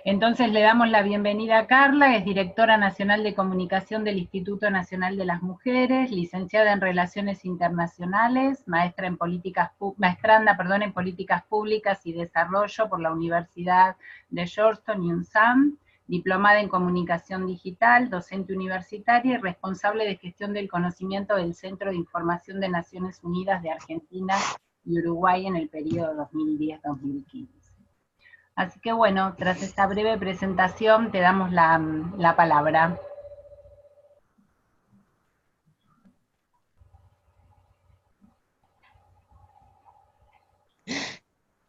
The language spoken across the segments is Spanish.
Entonces le damos la bienvenida a Carla, es directora nacional de comunicación del Instituto Nacional de las Mujeres, licenciada en Relaciones Internacionales, maestranda en políticas públicas y desarrollo por la Universidad de Georgetown y UNSAM, diplomada en comunicación digital, docente universitaria y responsable de gestión del conocimiento del Centro de Información de Naciones Unidas de Argentina y Uruguay en el periodo 2010-2015. Así que bueno, tras esta breve presentación te damos la palabra.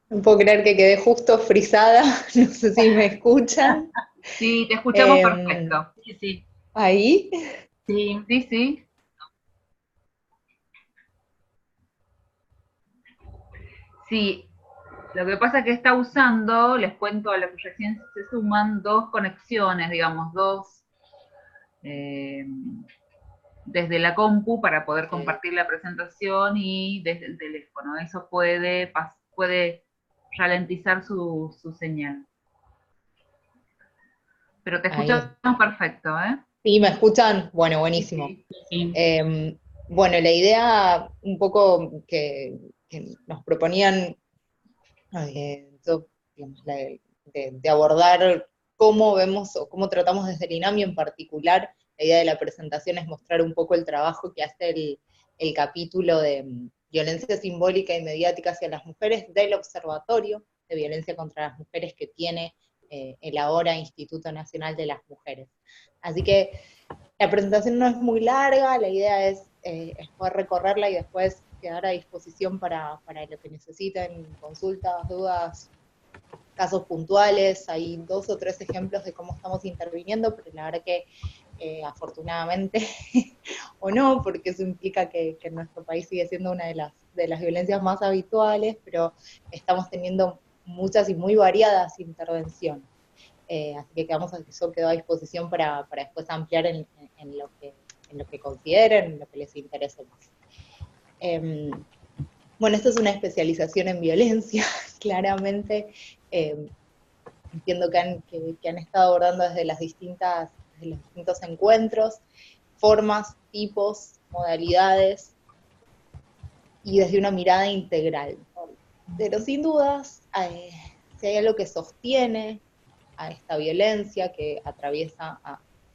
No puedo creer que quedé justo frisada, no sé si me escuchan. Sí, te escuchamos perfecto. Sí, sí. ¿Ahí? Sí, Sí, sí. Sí, lo que pasa es que está usando, les cuento a la que recién se suman, dos conexiones, digamos, desde la compu para poder compartir la presentación y desde el teléfono. Eso puede ralentizar su señal. Pero te Ahí. escuchamos perfecto, ¿eh? ¿Sí, me escuchan? Bueno, Sí, buenísimo. sí. sí. Bueno, la idea un poco que nos proponían digamos, de abordar cómo vemos o cómo tratamos desde el INAMI en particular. La idea de la presentación es mostrar un poco el trabajo que hace el capítulo de violencia simbólica y mediática hacia las mujeres del Observatorio de Violencia contra las Mujeres que tiene el ahora Instituto Nacional de las Mujeres. Así que la presentación no es muy larga, la idea es poder recorrerla y después quedar a disposición para lo que necesiten, consultas, dudas, casos puntuales. Hay 2 o 3 ejemplos de cómo estamos interviniendo, pero la verdad que afortunadamente, o no, porque eso implica que en nuestro país sigue siendo una de las violencias más habituales, pero estamos teniendo muchas y muy variadas intervenciones. Así que eso quedó a disposición para después ampliar en lo que consideren, en lo que les interese más. Bueno, esto es una especialización en violencia, claramente. Entiendo que han estado abordando desde los distintos encuentros, formas, tipos, modalidades, y desde una mirada integral. Pero sin dudas, si hay algo que sostiene a esta violencia que atraviesa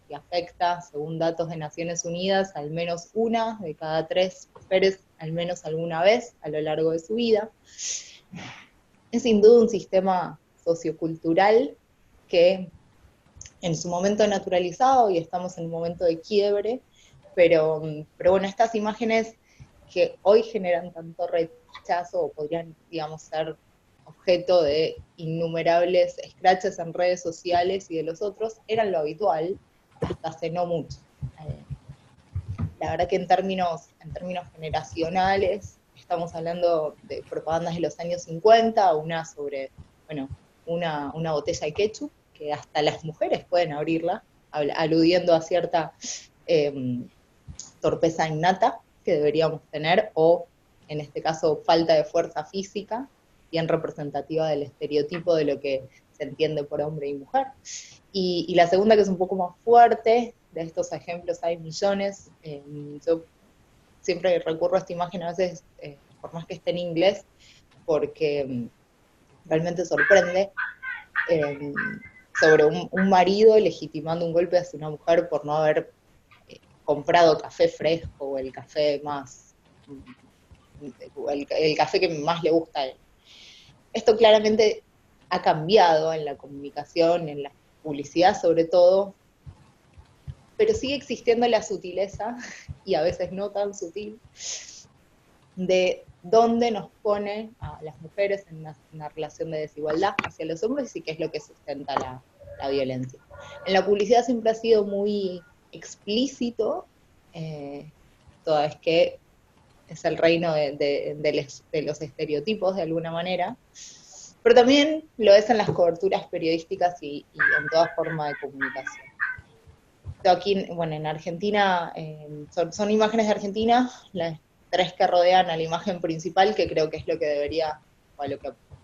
y afecta, según datos de Naciones Unidas, al menos una de cada 3 mujeres, al menos alguna vez a lo largo de su vida. Es sin duda un sistema sociocultural que en su momento naturalizado, y estamos en un momento de quiebre, pero bueno, estas imágenes que hoy generan tanto rechazo, o podrían, digamos, ser objeto de innumerables scratches en redes sociales y de los otros, eran lo habitual hasta hace no mucho. La verdad que en términos generacionales, estamos hablando de propagandas de los años 50, una sobre, bueno, una botella de ketchup, que hasta las mujeres pueden abrirla, aludiendo a cierta torpeza innata que deberíamos tener, o en este caso falta de fuerza física, bien representativa del estereotipo de lo que se entiende por hombre y mujer. Y la segunda, que es un poco más fuerte, de estos ejemplos hay millones. Yo siempre recurro a esta imagen a veces, por más que esté en inglés, porque realmente sorprende, sobre un marido legitimando un golpe hacia una mujer por no haber comprado café fresco o el café más, el café que más le gusta a él. Esto claramente ha cambiado en la comunicación, en la publicidad sobre todo, pero sigue existiendo la sutileza, y a veces no tan sutil, de dónde nos pone a las mujeres en una relación de desigualdad hacia los hombres y qué es lo que sustenta la violencia. En la publicidad siempre ha sido muy explícito, toda vez que es el reino de los estereotipos de alguna manera, pero también lo es en las coberturas periodísticas y en toda forma de comunicación. Aquí, bueno, en Argentina, son imágenes de Argentina, las 3 que rodean a la imagen principal, que creo que es lo que debería, o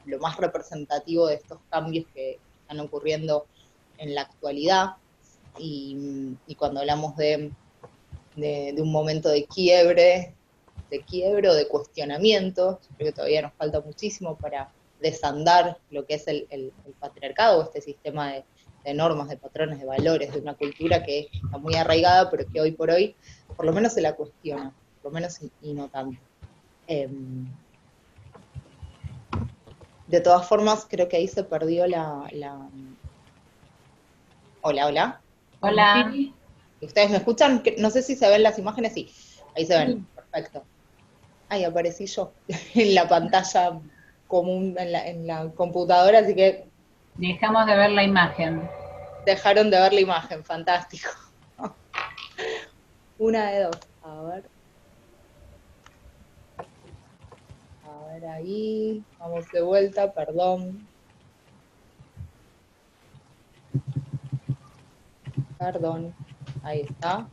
lo más representativo de estos cambios que están ocurriendo en la actualidad, y cuando hablamos de un momento de quiebre o de cuestionamiento, yo creo que todavía nos falta muchísimo para desandar lo que es el patriarcado, este sistema de normas, de patrones, de valores, de una cultura que está muy arraigada, pero que hoy por hoy, por lo menos se la cuestiona, por lo menos y no tanto. De todas formas, creo que ahí se perdió Hola, hola. Hola. Sí. ¿Ustedes me escuchan? No sé si se ven las imágenes, sí. Ahí se ven, perfecto. Ahí aparecí yo en la pantalla común, en la computadora, así que Dejamos de ver la imagen. dejaron de ver la imagen, fantástico. Una de dos, a ver ahí, vamos de vuelta, perdón. Perdón, ahí está.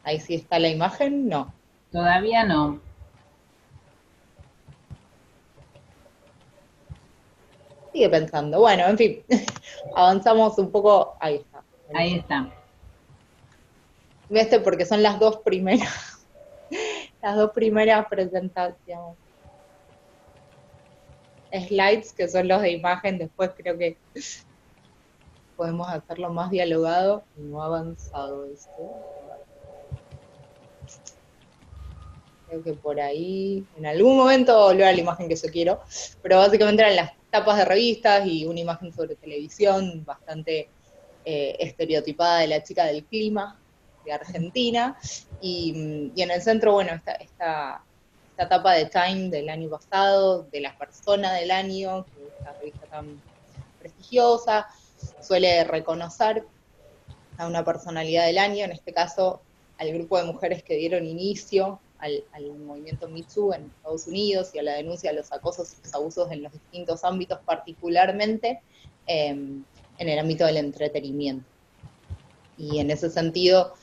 Ahí sí está la imagen, no. Todavía no. Sigue pensando. Bueno, en fin, avanzamos un poco. Ahí está. Ahí está. Porque son las dos primeras presentaciones. Slides, que son los de imagen, después creo que podemos hacerlo más dialogado y no avanzado esto. Creo que por ahí, en algún momento volver a la imagen que yo quiero, pero básicamente eran las tapas de revistas y una imagen sobre televisión bastante estereotipada de la chica del clima de Argentina, y en el centro, bueno, esta etapa de Time del año pasado, de la persona del año, que esta revista tan prestigiosa suele reconocer a una personalidad del año, en este caso al grupo de mujeres que dieron inicio al movimiento Me Too en Estados Unidos y a la denuncia de los acosos y los abusos en los distintos ámbitos, particularmente en el ámbito del entretenimiento. Y en ese sentido,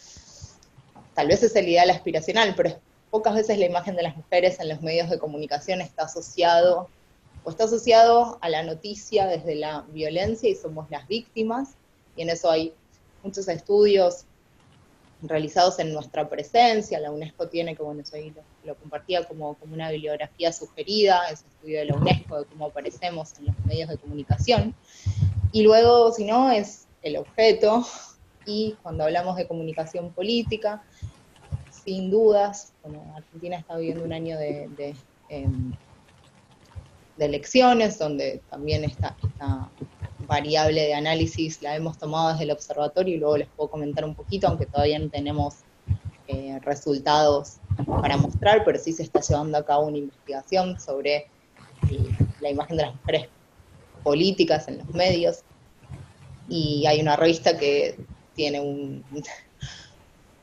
tal vez es el ideal aspiracional, pero pocas veces la imagen de las mujeres en los medios de comunicación está asociado a la noticia desde la violencia y somos las víctimas, y en eso hay muchos estudios realizados en nuestra presencia. La UNESCO tiene, que bueno, eso ahí lo compartía como una bibliografía sugerida, ese estudio de la UNESCO de cómo aparecemos en los medios de comunicación. Y luego, si no, es el objeto, y cuando hablamos de comunicación política, sin dudas, bueno, Argentina está viviendo un año de elecciones, donde también esta variable de análisis la hemos tomado desde el observatorio, y luego les puedo comentar un poquito, aunque todavía no tenemos resultados para mostrar, pero sí se está llevando a cabo una investigación sobre la imagen de las mujeres políticas en los medios, y hay una revista que tiene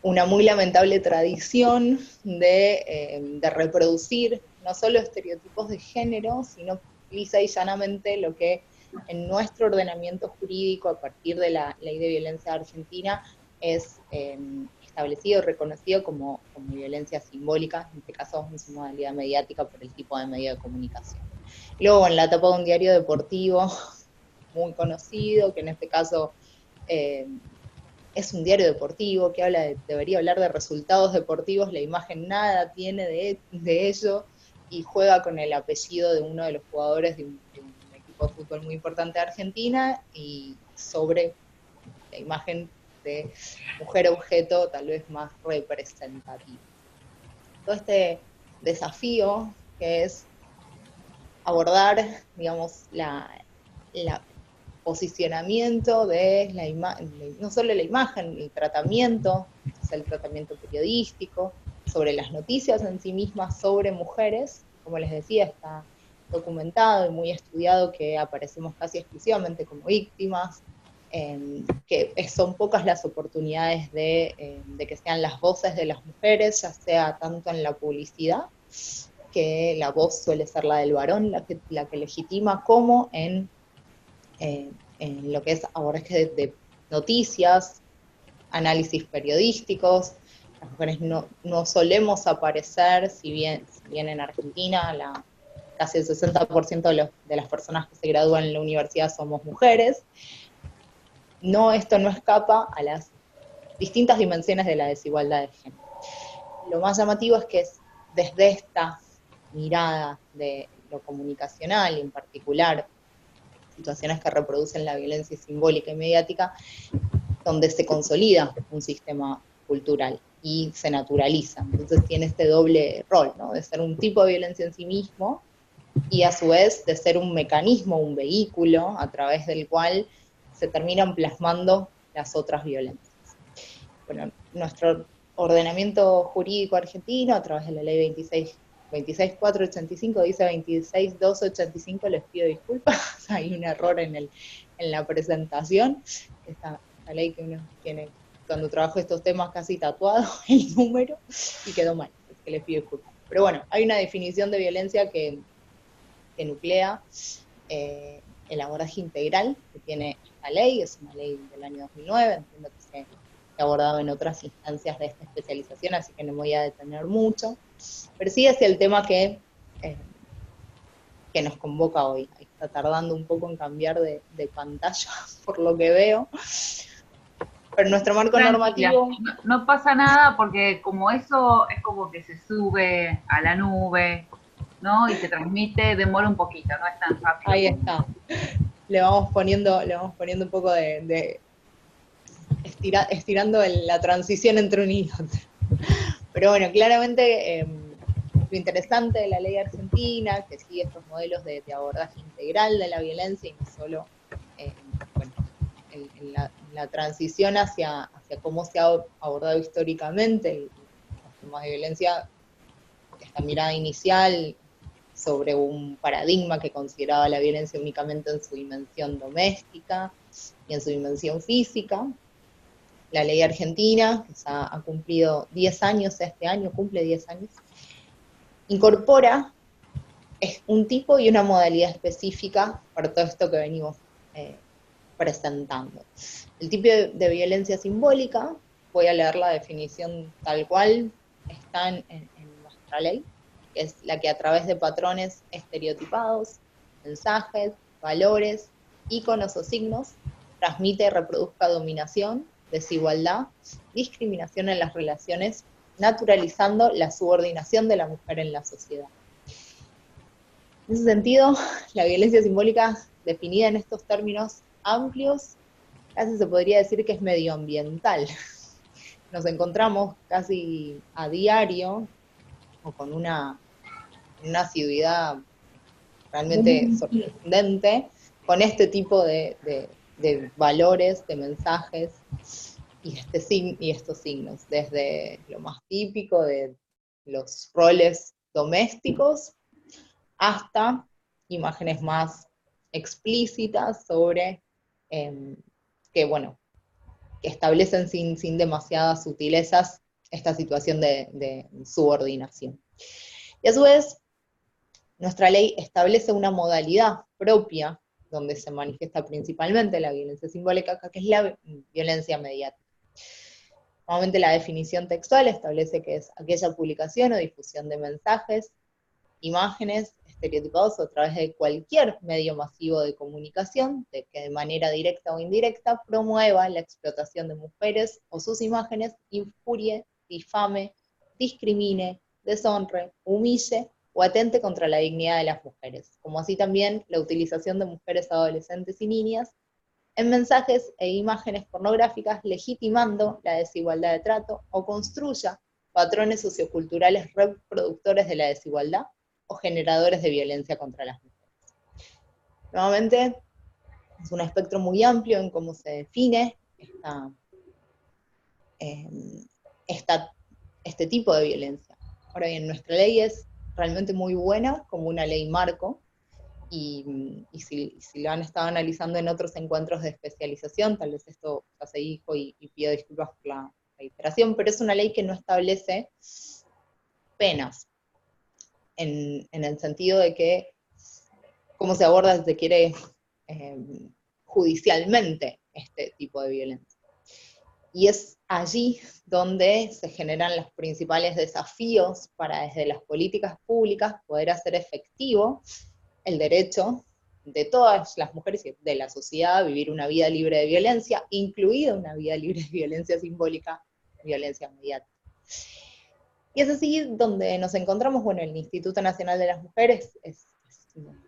una muy lamentable tradición de reproducir no solo estereotipos de género, sino lisa y llanamente lo que en nuestro ordenamiento jurídico, a partir de la Ley de Violencia Argentina, es establecido, reconocido como violencia simbólica, en este caso en su modalidad mediática por el tipo de medio de comunicación. Y luego en la etapa de un diario deportivo muy conocido, que en este caso es un diario deportivo que debería hablar de resultados deportivos, la imagen nada tiene de ello, y juega con el apellido de uno de los jugadores de un equipo de fútbol muy importante de Argentina, y sobre la imagen de mujer objeto tal vez más representativa. Todo este desafío que es abordar, digamos, la posicionamiento de no solo la imagen, el tratamiento, o sea, el tratamiento periodístico, sobre las noticias en sí mismas sobre mujeres. Como les decía, está documentado y muy estudiado que aparecemos casi exclusivamente como víctimas, que son pocas las oportunidades de que sean las voces de las mujeres, ya sea tanto en la publicidad, que la voz suele ser la del varón, la que legitima, como en lo que es abordaje de noticias, análisis periodísticos, las mujeres no solemos aparecer, si bien en Argentina casi el 60% de las personas que se gradúan en la universidad somos mujeres, esto no escapa a las distintas dimensiones de la desigualdad de género. Lo más llamativo es que es desde esta mirada de lo comunicacional, y en particular situaciones que reproducen la violencia simbólica y mediática, donde se consolida un sistema cultural y se naturaliza. Entonces tiene este doble rol, ¿no? De ser un tipo de violencia en sí mismo y a su vez de ser un mecanismo, un vehículo a través del cual se terminan plasmando las otras violencias. Bueno, nuestro ordenamiento jurídico argentino, a través de la ley 26.485, dice 26.285, les pido disculpas, hay un error en la presentación, esta ley que uno tiene cuando trabajo estos temas casi tatuado el número, y quedó mal, así que les pido disculpas. Pero bueno, hay una definición de violencia que nuclea el abordaje integral que tiene esta ley, es una ley del año 2009, entiendo que se ha abordado en otras instancias de esta especialización, así que no me voy a detener mucho, pero sí hacia el tema que nos convoca hoy. Ahí está tardando un poco en cambiar de pantalla, por lo que veo, pero nuestro marco normativo... No pasa nada porque como eso es como que se sube a la nube, ¿no? Y se transmite, demora un poquito, no es tan rápido. Ahí está. Le vamos poniendo un poco de estirando la transición entre un y otro. Pero bueno, claramente lo interesante de la ley argentina, que sigue estos modelos de abordaje integral de la violencia y no solo en la transición hacia cómo se ha abordado históricamente los temas de violencia, esta mirada inicial sobre un paradigma que consideraba la violencia únicamente en su dimensión doméstica y en su dimensión física. La ley argentina, que ha cumplido 10 años este año, cumple 10 años, incorpora un tipo y una modalidad específica para todo esto que venimos presentando. El tipo de violencia simbólica, voy a leer la definición tal cual está en nuestra ley, que es la que a través de patrones estereotipados, mensajes, valores, íconos o signos, transmite y reproduzca dominación, desigualdad, discriminación en las relaciones, naturalizando la subordinación de la mujer en la sociedad. En ese sentido, la violencia simbólica, definida en estos términos amplios, casi se podría decir que es medioambiental. Nos encontramos casi a diario, o con una asiduidad realmente sorprendente, con este tipo de valores, de mensajes, y estos signos, desde lo más típico de los roles domésticos, hasta imágenes más explícitas sobre que establecen sin demasiadas sutilezas esta situación de subordinación. Y a su vez, nuestra ley establece una modalidad propia donde se manifiesta principalmente la violencia simbólica, que es la violencia mediática. Nuevamente la definición textual establece que es aquella publicación o difusión de mensajes, imágenes estereotipados a través de cualquier medio masivo de comunicación que de manera directa o indirecta promueva la explotación de mujeres o sus imágenes, injurie, difame, discrimine, deshonre, humille o atente contra la dignidad de las mujeres, como así también la utilización de mujeres adolescentes y niñas en mensajes e imágenes pornográficas legitimando la desigualdad de trato o construya patrones socioculturales reproductores de la desigualdad o generadores de violencia contra las mujeres. Nuevamente, es un espectro muy amplio en cómo se define este tipo de violencia. Ahora bien, nuestra ley es realmente muy buena como una ley marco, y si lo han estado analizando en otros encuentros de especialización, tal vez esto ya se dijo y pido disculpas por la reiteración, pero es una ley que no establece penas, en el sentido de que cómo se aborda si se quiere judicialmente este tipo de violencia. Y es allí donde se generan los principales desafíos para desde las políticas públicas poder hacer efectivo el derecho de todas las mujeres y de la sociedad a vivir una vida libre de violencia, incluida una vida libre de violencia simbólica, violencia mediática. Y es así donde nos encontramos, bueno, el Instituto Nacional de las Mujeres es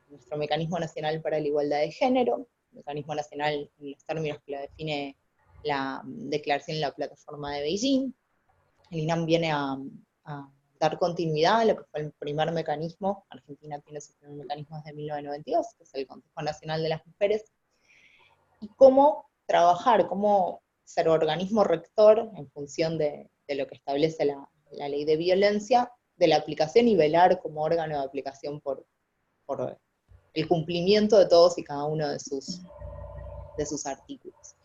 nuestro mecanismo nacional para la igualdad de género, mecanismo nacional en los términos que lo define la declaración en la plataforma de Beijing. El INAM viene a dar continuidad a lo que fue el primer mecanismo. Argentina tiene su primer mecanismo desde 1992, que es el Consejo Nacional de las Mujeres, y cómo trabajar, cómo ser organismo rector en función de lo que establece la ley de violencia, de la aplicación, y velar como órgano de aplicación por el cumplimiento de todos y cada uno de sus artículos.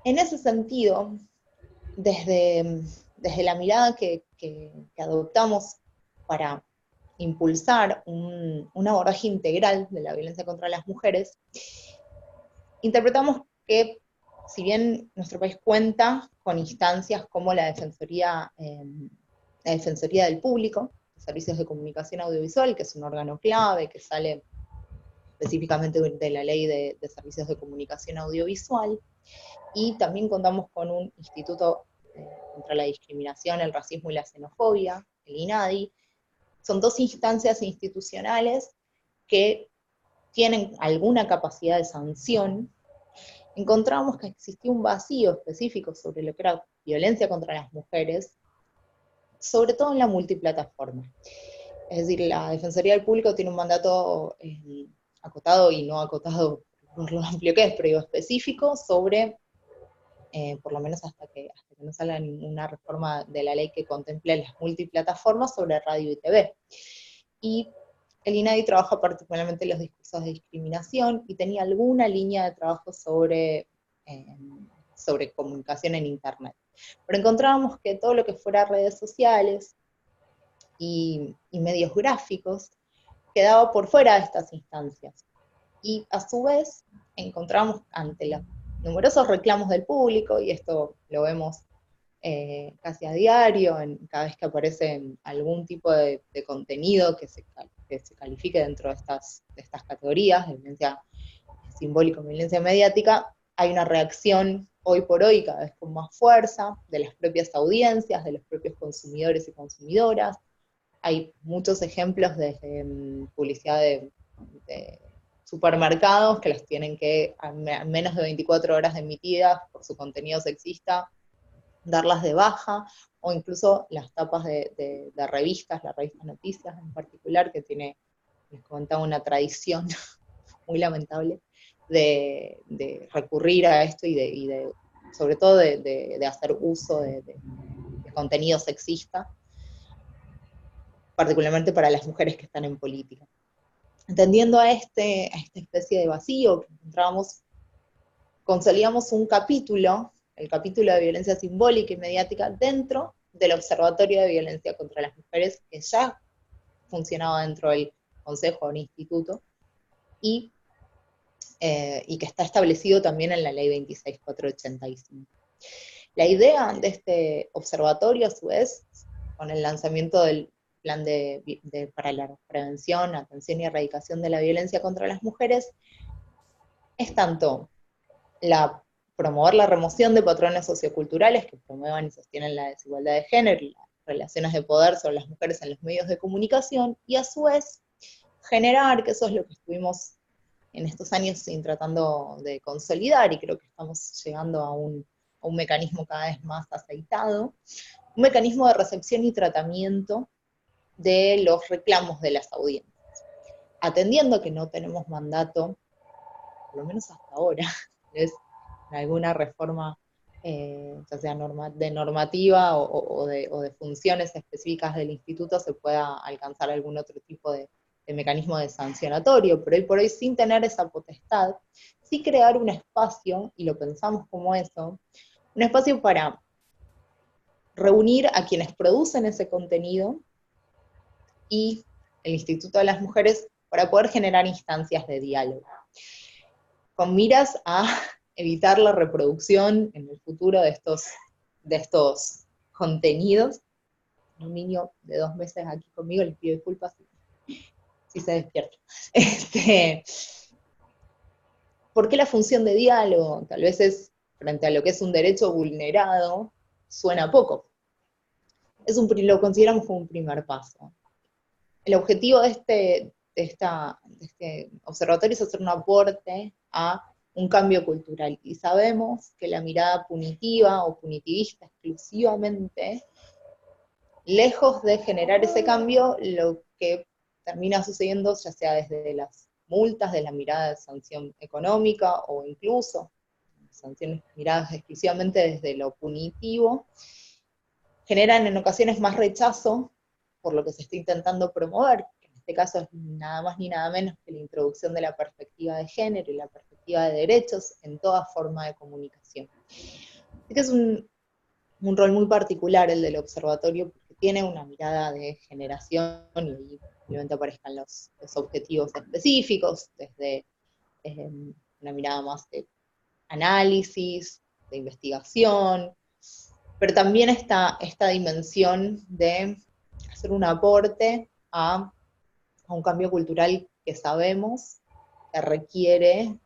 En ese sentido, desde la mirada que adoptamos para impulsar un abordaje integral de la violencia contra las mujeres, interpretamos que, si bien nuestro país cuenta con instancias como la Defensoría del Público, los Servicios de Comunicación Audiovisual, que es un órgano clave que sale específicamente de la Ley de Servicios de Comunicación Audiovisual, y también contamos con un Instituto contra la Discriminación, el Racismo y la Xenofobia, el INADI. Son dos instancias institucionales que tienen alguna capacidad de sanción. Encontramos que existía un vacío específico sobre lo que era violencia contra las mujeres, sobre todo en la multiplataforma. Es decir, la Defensoría del Público tiene un mandato acotado y no acotado por lo amplio que es, pero digo, específico sobre, por lo menos hasta que no salga ninguna reforma de la ley que contemple las multiplataformas, sobre radio y TV. Y el INADI trabaja particularmente los discursos de discriminación y tenía alguna línea de trabajo sobre comunicación en Internet. Pero encontrábamos que todo lo que fuera redes sociales y medios gráficos quedaba por fuera de estas instancias. Y a su vez encontramos, ante los numerosos reclamos del público, y esto lo vemos casi a diario, cada vez que aparece algún tipo de contenido que se califique dentro de estas categorías, de violencia simbólica, violencia mediática, hay una reacción hoy por hoy cada vez con más fuerza de las propias audiencias, de los propios consumidores y consumidoras. Hay muchos ejemplos desde publicidad de supermercados que las tienen que, a menos de 24 horas de emitidas por su contenido sexista, darlas de baja, o incluso las tapas de revistas, la revista Noticias en particular, que tiene, les comentaba, una tradición muy lamentable de recurrir a esto y sobre todo de hacer uso de contenido sexista, particularmente para las mujeres que están en política. Entendiendo a esta especie de vacío que encontrábamos, consolidamos un capítulo, el capítulo de violencia simbólica y mediática, dentro del Observatorio de Violencia contra las Mujeres, que ya funcionaba dentro del Consejo del Instituto, y que está establecido también en la Ley 26485. La idea de este observatorio, a su vez, con el lanzamiento del Plan para la Prevención, Atención y Erradicación de la Violencia contra las Mujeres, es tanto promover la remoción de patrones socioculturales que promuevan y sostienen la desigualdad de género y las relaciones de poder sobre las mujeres en los medios de comunicación, y a su vez generar, que eso es lo que estuvimos en estos años tratando de consolidar, y creo que estamos llegando a un mecanismo cada vez más aceitado, un mecanismo de recepción y tratamiento de los reclamos de las audiencias, atendiendo que no tenemos mandato, por lo menos hasta ahora, es alguna reforma, ya sea de normativa o de funciones específicas del instituto, se pueda alcanzar algún otro tipo de mecanismo de sancionatorio, pero hoy por hoy, sin tener esa potestad, sí crear un espacio, y lo pensamos como eso, un espacio para reunir a quienes producen ese contenido y el Instituto de las Mujeres para poder generar instancias de diálogo, con miras a evitar la reproducción en el futuro de estos contenidos. Un niño de 2 meses aquí conmigo, les pido disculpas si se despierta. ¿Por qué la función de diálogo? Tal vez es, frente a lo que es un derecho vulnerado, suena poco. Lo consideramos como un primer paso. El objetivo de este observatorio es hacer un aporte a un cambio cultural, y sabemos que la mirada punitiva o punitivista exclusivamente, lejos de generar ese cambio, lo que termina sucediendo, ya sea desde las multas, de la mirada de sanción económica, o incluso sanciones miradas exclusivamente desde lo punitivo, generan en ocasiones más rechazo por lo que se está intentando promover, que en este caso es nada más ni nada menos que la introducción de la perspectiva de género y la perspectiva de derechos en toda forma de comunicación. Así que es un rol muy particular el del observatorio, porque tiene una mirada de generación, y obviamente aparezcan los objetivos específicos, desde una mirada más de análisis, de investigación, pero también esta dimensión de hacer un aporte a un cambio cultural que sabemos que requiere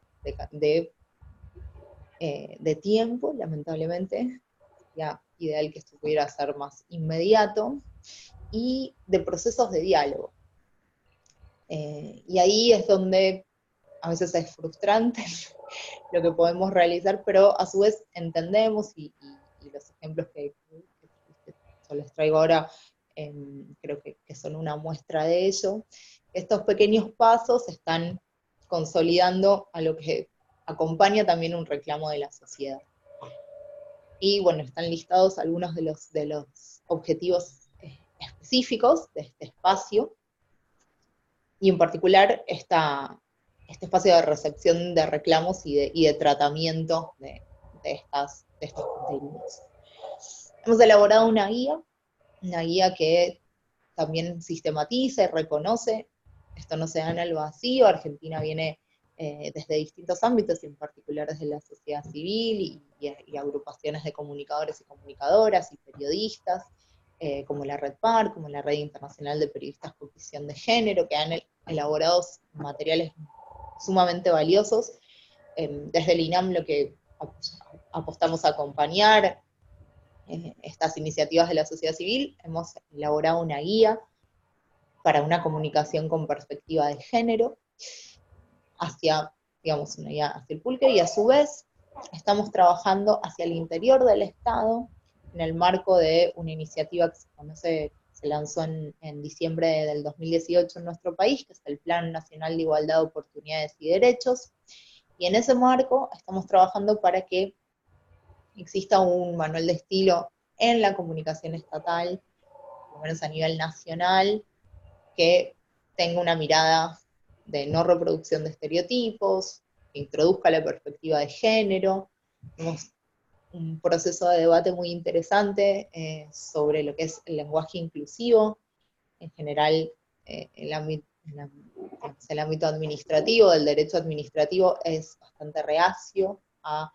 de tiempo, lamentablemente. Sería ideal que esto pudiera ser más inmediato, y de procesos de diálogo. Y ahí es donde a veces es frustrante lo que podemos realizar, pero a su vez entendemos, y los ejemplos que yo les traigo ahora creo que son una muestra de ello. Estos pequeños pasos están consolidando a lo que acompaña también un reclamo de la sociedad. Y bueno, están listados algunos de los objetivos específicos de este espacio, y en particular este espacio de recepción de reclamos y de tratamiento de estos contenidos. Hemos elaborado una guía que también sistematiza y reconoce, esto no se da en el vacío. Argentina viene desde distintos ámbitos, y en particular desde la sociedad civil y agrupaciones de comunicadores y comunicadoras y periodistas, como la Red PAR, como la Red Internacional de Periodistas con Visión de Género, que han elaborado materiales sumamente valiosos. Desde el INAM lo que apostamos a acompañar estas iniciativas de la sociedad civil, hemos elaborado una guía para una comunicación con perspectiva de género, una guía hacia el público, y a su vez estamos trabajando hacia el interior del Estado, en el marco de una iniciativa que se lanzó en diciembre del 2018 en nuestro país, que es el Plan Nacional de Igualdad de Oportunidades y Derechos, y en ese marco estamos trabajando para que exista un manual de estilo en la comunicación estatal, por lo menos a nivel nacional, que tenga una mirada de no reproducción de estereotipos, que introduzca la perspectiva de género. Tenemos un proceso de debate muy interesante sobre lo que es el lenguaje inclusivo. En general, el ámbito administrativo, del derecho administrativo, es bastante reacio a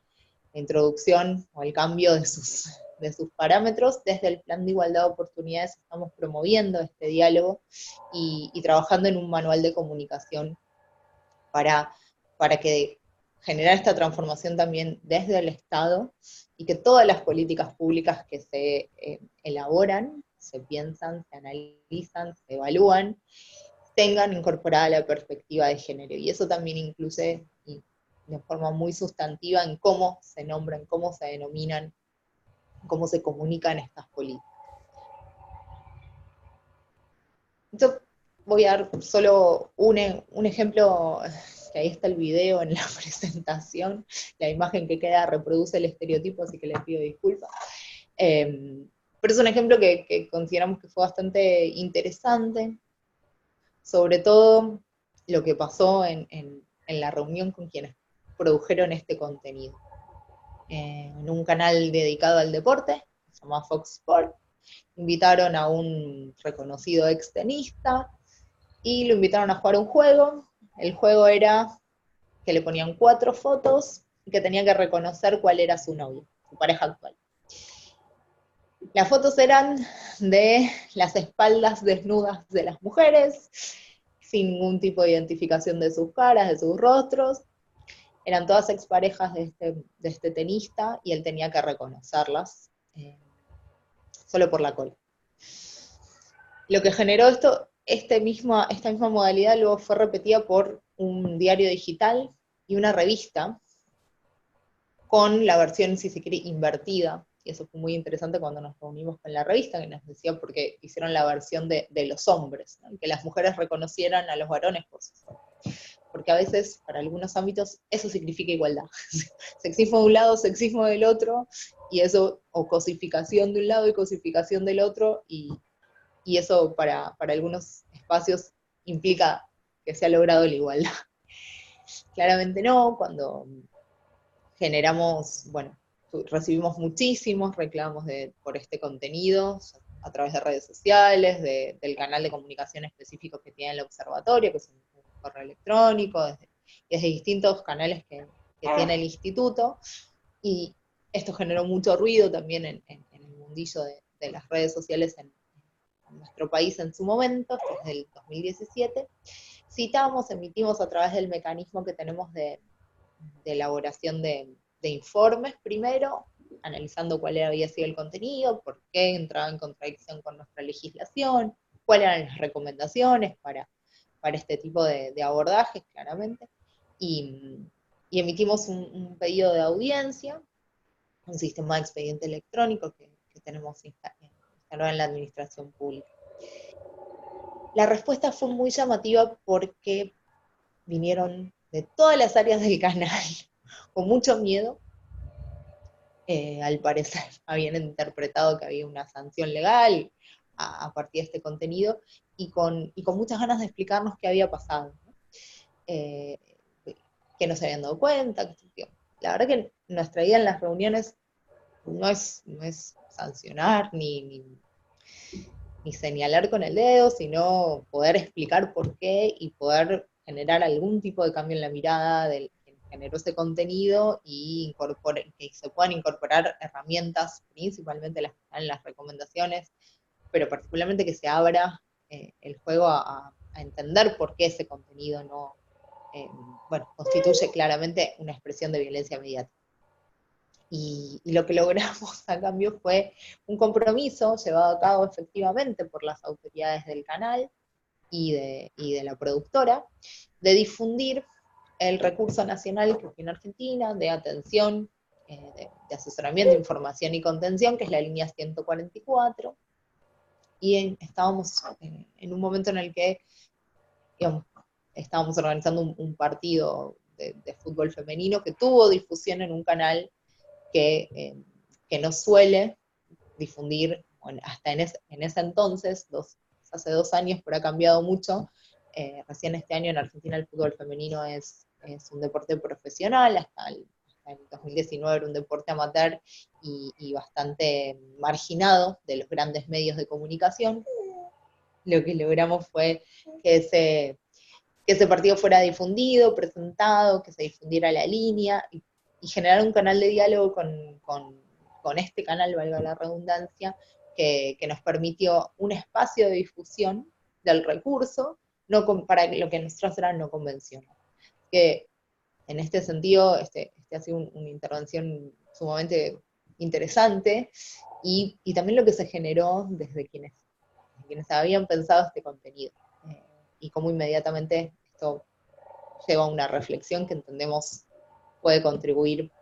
la introducción o al cambio de sus parámetros. Desde el Plan de Igualdad de Oportunidades estamos promoviendo este diálogo y trabajando en un manual de comunicación para que generar esta transformación también desde el Estado, y que todas las políticas públicas que se elaboran, se piensan, se analizan, se evalúan, tengan incorporada la perspectiva de género. Y eso también incluye de forma muy sustantiva en cómo se nombran, cómo se denominan, cómo se comunican estas políticas. Yo voy a dar solo un ejemplo, que ahí está el video en la presentación, la imagen que queda reproduce el estereotipo, así que les pido disculpas. Pero es un ejemplo que consideramos que fue bastante interesante, sobre todo lo que pasó en la reunión con quienes produjeron este contenido. En un canal dedicado al deporte, se llama Fox Sport, invitaron a un reconocido extenista y lo invitaron a jugar un juego. El juego era que le ponían 4 fotos y que tenía que reconocer cuál era su novio, su pareja actual. Las fotos eran de las espaldas desnudas de las mujeres, sin ningún tipo de identificación de sus caras, de sus rostros. Eran todas exparejas de este tenista, y él tenía que reconocerlas solo por la cola. Lo que generó esta misma modalidad luego fue repetida por un diario digital y una revista, con la versión, si se quiere, invertida. Y eso fue muy interesante cuando nos reunimos con la revista, que nos decía por qué hicieron la versión de los hombres, ¿no? Que las mujeres reconocieran a los varones por su forma. Porque a veces, para algunos ámbitos, eso significa igualdad. Sexismo de un lado, sexismo del otro, y eso, o cosificación de un lado y cosificación del otro, y eso para algunos espacios implica que se ha logrado la igualdad. Claramente no. Cuando recibimos muchísimos reclamos por este contenido a través de redes sociales, del canal de comunicación específico que tiene el observatorio, que es un correo electrónico, desde distintos canales que tiene el instituto, y esto generó mucho ruido también en el mundillo de las redes sociales en nuestro país en su momento, desde el 2017. Emitimos a través del mecanismo que tenemos de elaboración de informes primero, analizando cuál había sido el contenido, por qué entraba en contradicción con nuestra legislación, cuáles eran las recomendaciones para este tipo de abordajes, claramente, y emitimos un pedido de audiencia, un sistema de expediente electrónico que tenemos instalado en la administración pública. La respuesta fue muy llamativa porque vinieron de todas las áreas del canal, con mucho miedo. Al parecer habían interpretado que había una sanción legal a partir de este contenido, y con muchas ganas de explicarnos qué había pasado, ¿no? Que no se habían dado cuenta. La verdad que nuestra idea en las reuniones no es sancionar ni señalar con el dedo, sino poder explicar por qué y poder generar algún tipo de cambio en la mirada del que generó ese contenido, y que se puedan incorporar herramientas, principalmente en las recomendaciones, pero particularmente que se abra el juego a entender por qué ese contenido constituye claramente una expresión de violencia mediática. Y lo que logramos a cambio fue un compromiso llevado a cabo efectivamente por las autoridades del canal y de la productora, de difundir el recurso nacional que tiene Argentina de atención, de asesoramiento, información y contención, que es la línea 144, y estábamos en un momento en el que, digamos, estábamos organizando un partido de fútbol femenino que tuvo difusión en un canal que no suele difundir, bueno, hasta en ese entonces, hace 2 años, pero ha cambiado mucho. Recién este año en Argentina el fútbol femenino es un deporte profesional, hasta el 2019 era un deporte amateur y bastante marginado de los grandes medios de comunicación. Lo que logramos fue que ese partido fuera difundido, presentado, que se difundiera la línea, y generar un canal de diálogo con este canal, valga la redundancia, que nos permitió un espacio de difusión del recurso, para lo que nosotros era no convencional. Que en este sentido, este ha sido una intervención sumamente interesante, y también lo que se generó desde quienes habían pensado este contenido, y cómo inmediatamente esto lleva a una reflexión que entendemos puede contribuir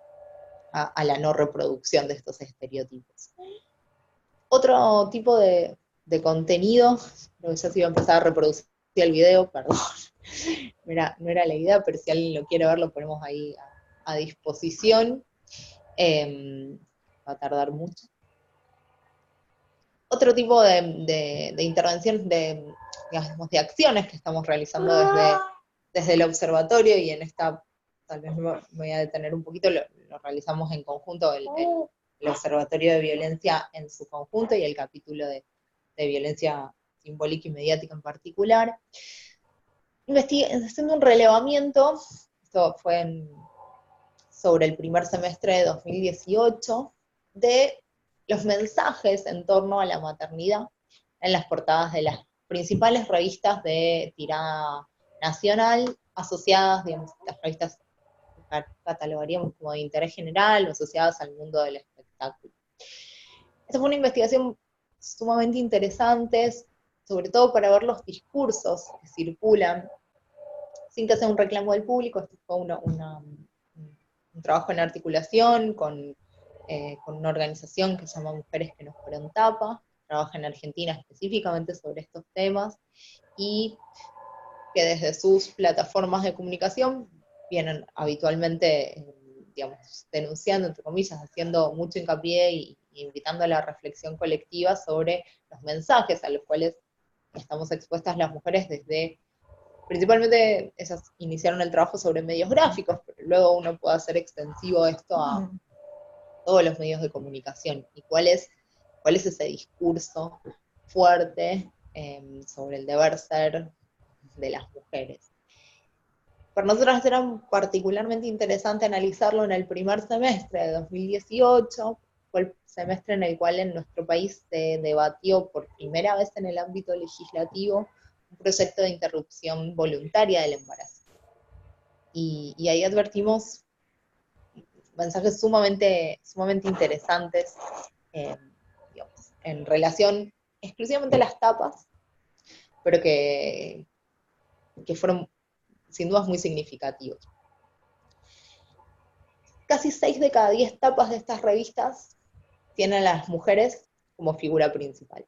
a la no reproducción de estos estereotipos. Otro tipo de contenido, no sé si iba a empezar a reproducir el video, perdón, no era la idea, pero si alguien lo quiere ver, lo ponemos ahí a disposición. Va a tardar mucho. Otro tipo de intervención, digamos, de acciones que estamos realizando desde el observatorio, y en esta tal vez me voy a detener un poquito, lo realizamos en conjunto, el Observatorio de Violencia en su conjunto y el capítulo de violencia simbólica y mediática en particular. Haciendo un relevamiento, esto fue sobre el primer semestre de 2018 de los mensajes en torno a la maternidad en las portadas de las principales revistas de tirada nacional, asociadas, digamos, las revistas catalogaríamos como de interés general o asociadas al mundo del espectáculo. Esta fue una investigación sumamente interesante, sobre todo para ver los discursos que circulan, sin que sea un reclamo del público. Esto fue un trabajo en articulación con una organización que se llama Mujeres que nos fueron tapa, trabaja en Argentina específicamente sobre estos temas, y que desde sus plataformas de comunicación vienen habitualmente, digamos, denunciando, entre comillas, haciendo mucho hincapié y invitando a la reflexión colectiva sobre los mensajes a los cuales estamos expuestas las mujeres desde, principalmente esas iniciaron el trabajo sobre medios gráficos, pero luego uno puede hacer extensivo esto a todos los medios de comunicación, y cuál es ese discurso fuerte sobre el deber ser de las mujeres. Para nosotras era particularmente interesante analizarlo en el primer semestre de 2018, fue el semestre en el cual en nuestro país se debatió por primera vez en el ámbito legislativo un proyecto de interrupción voluntaria del embarazo. Y ahí advertimos mensajes sumamente interesantes, digamos, en relación exclusivamente a las tapas, pero que fueron sin dudas muy significativos. Casi 6 de cada 10 tapas de estas revistas tienen a las mujeres como figura principal.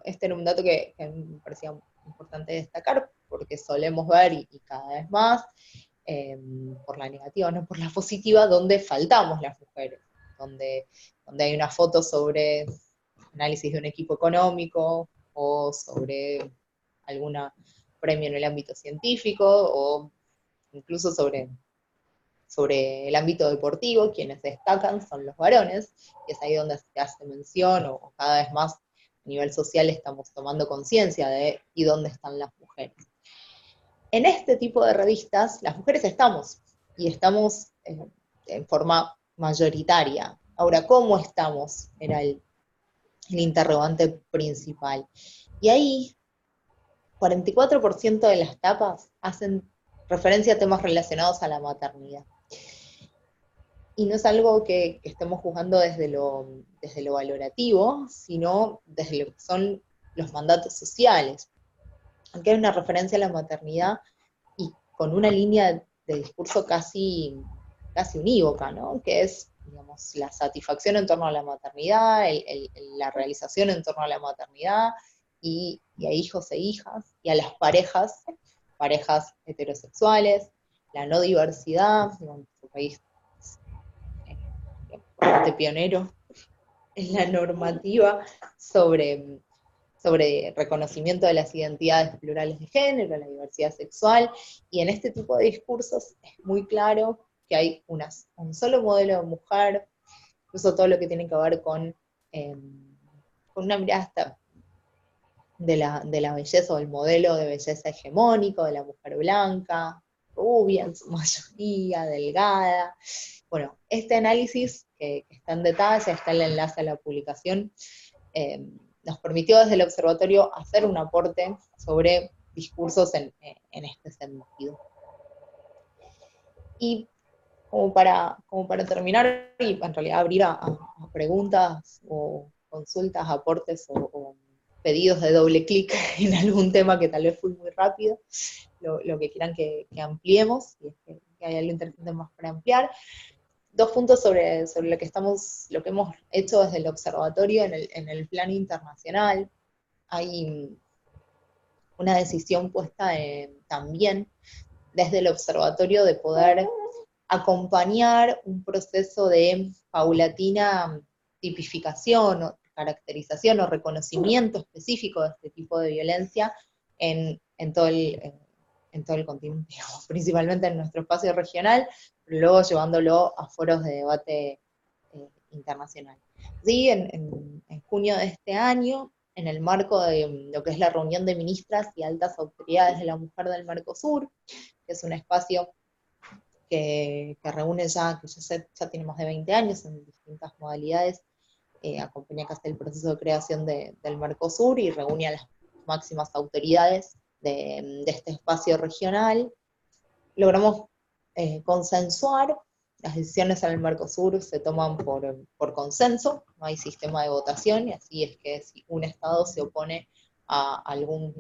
Este era un dato que me parecía importante destacar, porque solemos ver, y cada vez más, por la negativa, no por la positiva, donde faltamos las mujeres, donde hay una foto sobre análisis de un equipo económico, o sobre alguna premio en el ámbito científico, o incluso sobre el ámbito deportivo. Quienes destacan son los varones, y es ahí donde se hace mención, o cada vez más a nivel social estamos tomando conciencia de y dónde están las mujeres. En este tipo de revistas, las mujeres estamos, y estamos en forma mayoritaria. Ahora, ¿cómo estamos? Era el interrogante principal. Y ahí, 44% de las tapas hacen referencia a temas relacionados a la maternidad. Y no es algo que estemos juzgando desde lo valorativo, sino desde lo que son los mandatos sociales. Aunque hay una referencia a la maternidad y con una línea de discurso casi unívoca, ¿no? Que es, digamos, la satisfacción en torno a la maternidad, la realización en torno a la maternidad, y a hijos e hijas, y a las parejas heterosexuales, la no diversidad. Digo, nuestro país es bastante pionero en la normativa sobre reconocimiento de las identidades plurales de género, la diversidad sexual, y en este tipo de discursos es muy claro que hay un solo modelo de mujer, incluso todo lo que tiene que ver con una mirada hasta de la belleza, o el modelo de belleza hegemónico de la mujer blanca, rubia en su mayoría, delgada. Bueno, este análisis, que está en detalle, está el enlace a la publicación, nos permitió desde el observatorio hacer un aporte sobre discursos en este sentido. Y como para terminar, y en realidad abrir a preguntas o consultas, aportes o pedidos de doble clic en algún tema que tal vez fui muy rápido, lo que quieran que ampliemos, y es que hay algo interesante más para ampliar. 2 puntos sobre lo que hemos hecho desde el observatorio en el plano internacional. Hay una decisión puesta también desde el observatorio de poder acompañar un proceso de paulatina tipificación, o caracterización, o reconocimiento específico de este tipo de violencia en todo el continente, digamos, principalmente en nuestro espacio regional, pero luego llevándolo a foros de debate internacional. Sí, en junio de este año, en el marco de lo que es la reunión de ministras y altas autoridades de la mujer del Mercosur, que es un espacio que reúne ya tiene más de 20 años en distintas modalidades, acompaña casi el proceso de creación del Mercosur y reúne a las máximas autoridades de este espacio regional. Logramos consensuar, las decisiones en el Mercosur se toman por consenso, no hay sistema de votación, y así es que si un Estado se opone a algún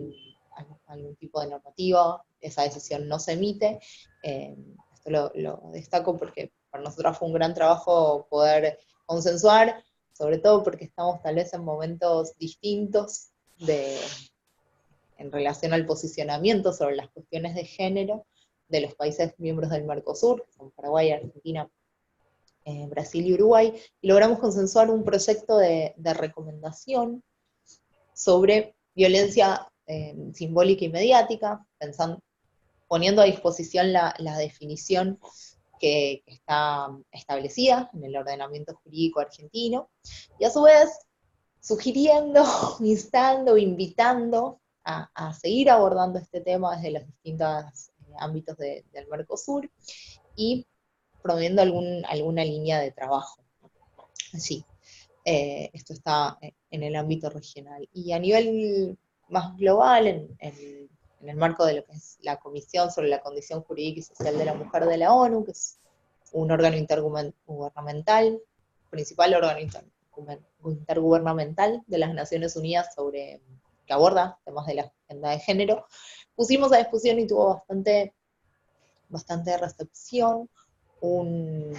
tipo de normativa, esa decisión no se emite. Esto lo destaco porque para nosotros fue un gran trabajo poder consensuar, sobre todo porque estamos tal vez en momentos distintos en relación al posicionamiento sobre las cuestiones de género de los países miembros del Mercosur, que son Paraguay, Argentina, Brasil y Uruguay, y logramos consensuar un proyecto de recomendación sobre violencia simbólica y mediática, poniendo a disposición la definición que está establecida en el ordenamiento jurídico argentino, y a su vez sugiriendo, instando, invitando a seguir abordando este tema desde los distintos ámbitos del Mercosur y promoviendo alguna línea de trabajo. Sí, esto está en el ámbito regional. Y a nivel más global, en el marco de lo que es la Comisión sobre la Condición Jurídica y Social de la Mujer de la ONU, que es un órgano intergubernamental, principal órgano intergubernamental de las Naciones Unidas que aborda temas de la agenda de género, pusimos a discusión y tuvo bastante recepción un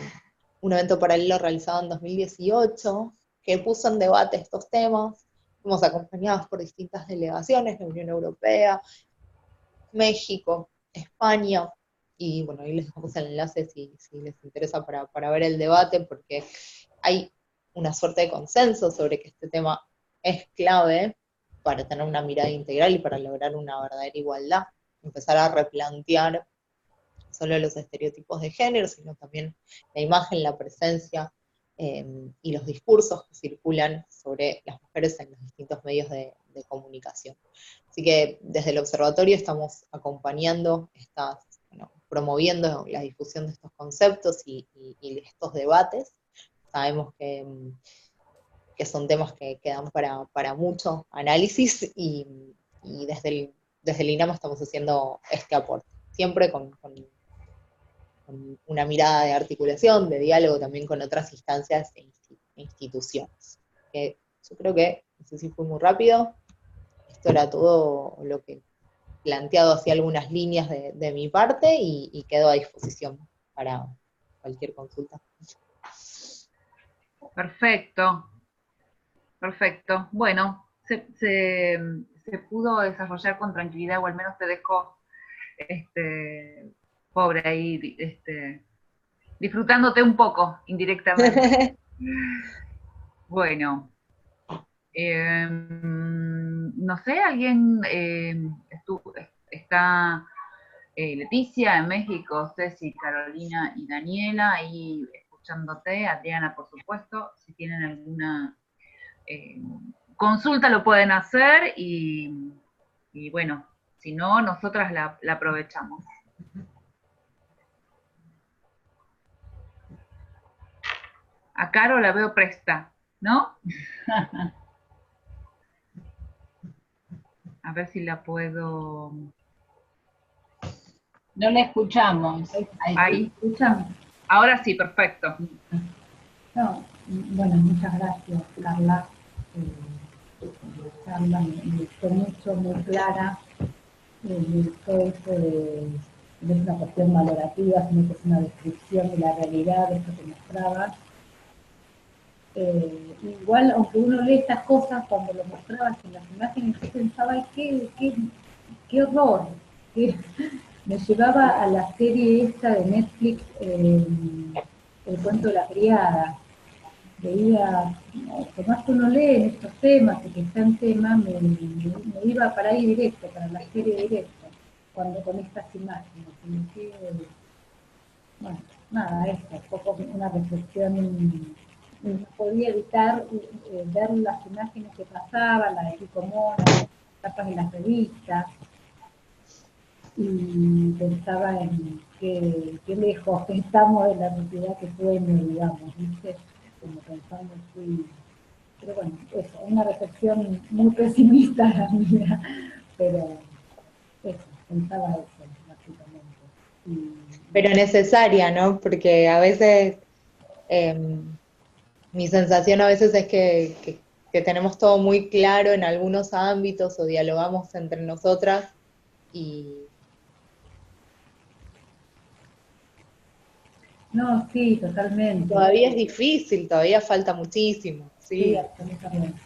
evento paralelo realizado en 2018 que puso en debate estos temas. Fuimos acompañados por distintas delegaciones, la Unión Europea, México, España, y bueno, ahí les dejamos el enlace si les interesa para ver el debate, porque hay una suerte de consenso sobre que este tema es clave para tener una mirada integral y para lograr una verdadera igualdad, empezar a replantear solo los estereotipos de género, sino también la imagen, la presencia y los discursos que circulan sobre las mujeres en los distintos medios de comunicación. Así que desde el observatorio estamos acompañando, promoviendo la difusión de estos conceptos y estos debates. Sabemos que son temas que dan para mucho análisis y desde el INAMA estamos haciendo este aporte, siempre con una mirada de articulación, de diálogo también con otras instancias e instituciones. Yo creo que, no sé si fue muy rápido, esto era todo lo que planteado así algunas líneas de mi parte y quedo a disposición para cualquier consulta. Perfecto, perfecto. Bueno, se pudo desarrollar con tranquilidad, o al menos te dejo pobre ahí, disfrutándote un poco indirectamente. Bueno, no sé, alguien está Leticia en México, Ceci, Carolina y Daniela ahí escuchándote, Adriana por supuesto, si tienen alguna consulta lo pueden hacer y bueno, si no, nosotras la aprovechamos. A Caro la veo presta, ¿no? A ver si la puedo... No la escuchamos. Ahí. ¿Escuchan? Ahora sí, perfecto. No, bueno, muchas gracias, Carla. Carla me gustó mucho, muy clara. Me gustó eso no es una cuestión valorativa, sino que es una descripción de la realidad, de esto que mostrabas. Igual, aunque uno lee estas cosas, cuando lo mostrabas en las imágenes, yo pensaba, qué horror. Me llevaba a la serie esta de Netflix, El cuento de la criada. Veía, por más que uno lee en estos temas, y que sean temas, me iba para ahí directo, para la serie directo, cuando con estas imágenes. Bueno, nada, esto, un poco una reflexión. No podía evitar ver las imágenes que pasaban, la de Pico Mona, las tapas de las revistas, y pensaba en qué lejos estamos de la sociedad que sueño, digamos, ¿viste? Como pensando así. Pero bueno, eso, una recepción muy pesimista la mía, pero eso, pensaba eso, básicamente. Y, Pero necesaria, ¿no? Porque a veces, mi sensación a veces es que tenemos todo muy claro en algunos ámbitos o dialogamos entre nosotras y no, sí, totalmente. todavía es difícil, todavía falta muchísimo, Sí, sí. absolutamente.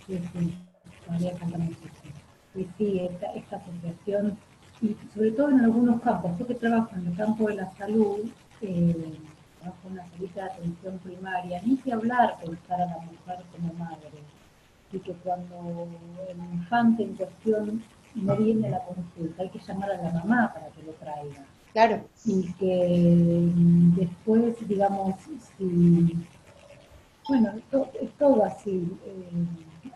Sí, sí, todavía falta muchísimo. Y sí, esta asociación, y sobre todo en algunos campos, yo que trabajo en el campo de la salud, trabajo en una salita de atención primaria, ni que hablar pensar a la mujer como madre, y que cuando el infante en cuestión no viene a la consulta, hay que llamar a la mamá para que lo traiga. Claro, Y que después, digamos, si bueno, es todo así.